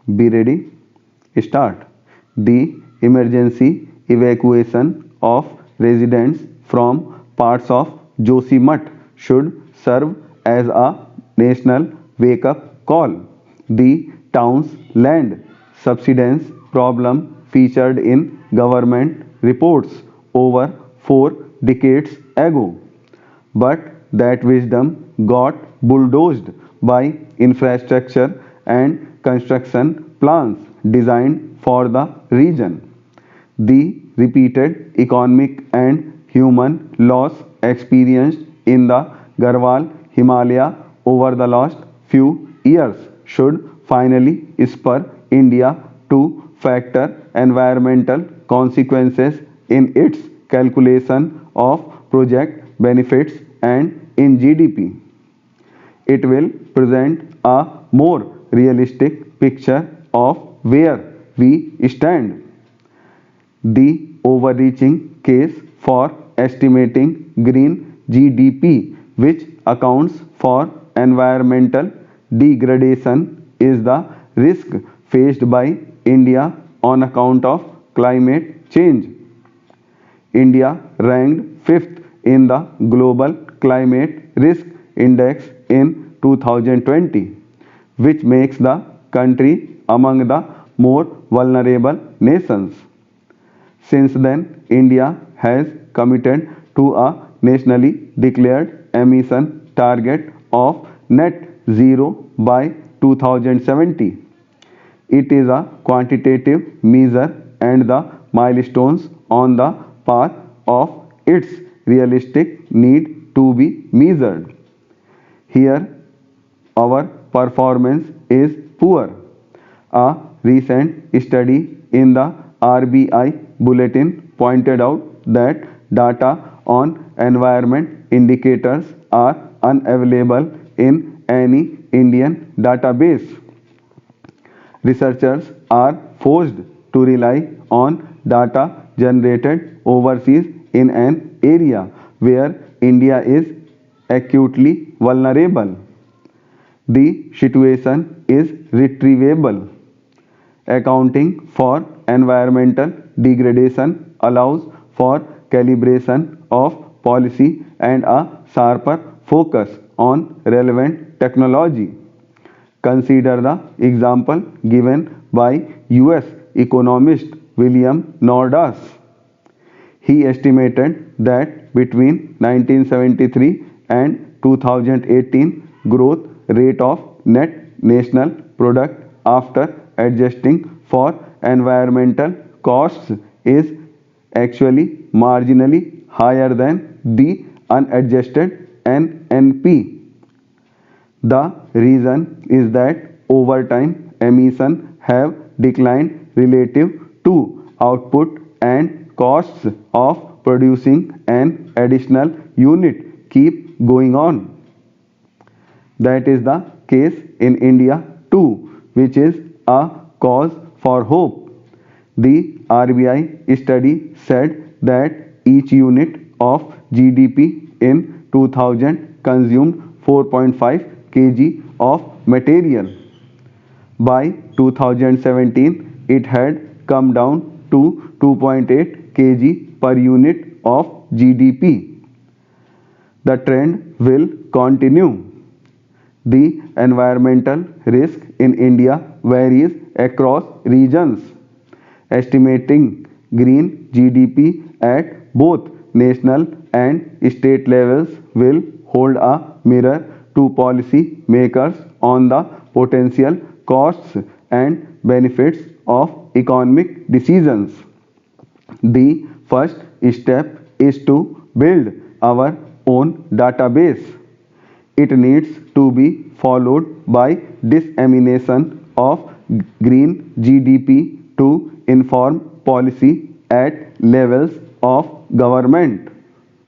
Be ready. Start. The emergency evacuation of residents from parts of Josimath should serve as a national wake-up call. The town's land subsidence problem featured in government reports over 4 decades ago. But that wisdom got bulldozed by infrastructure and construction plans designed for the region. The repeated economic and human loss experienced in the Garhwal Himalaya over the last few years should finally spur India to factor environmental consequences in its calculation of project benefits and in GDP. It will present a more realistic picture of where we stand. The overreaching case for estimating green GDP, which accounts for environmental degradation, is the risk faced by India on account of climate change. India ranked 5th in the Global Climate Risk Index in 2020, which makes the country among the more vulnerable nations. Since then, India has committed to a nationally declared emission target of net zero by 2070. It is a quantitative measure and the milestones on the path of its realistic need to be measured. Here, our performance is poor. A recent study in the RBI bulletin pointed out that data on environment indicators are unavailable in any Indian database. Researchers are forced to rely on data generated overseas in an area where India is acutely vulnerable. The situation is retrievable. Accounting for environmental degradation allows for calibration of policy and a sharper focus on relevant technology. Consider the example given by US economist William Nordhaus. He estimated that between 1973 and 2018 growth rate of net national product after adjusting for environmental costs is actually marginally higher than the unadjusted NNP. The reason is that over time emissions have declined relative to output and costs of producing an additional unit keep going on. That is the case in India too, which is a cause for hope. The RBI study said that each unit of GDP in 2000 consumed 4.5 kg of material. By 2017, it had come down to 2.8 kg per unit of GDP. The trend will continue. The environmental risk in India varies across regions. Estimating green GDP at both national and state levels will hold a mirror to policy makers on the potential costs and benefits of economic decisions. The first step is to build our own database. It needs to be followed by dissemination of green GDP to inform policy at levels of government.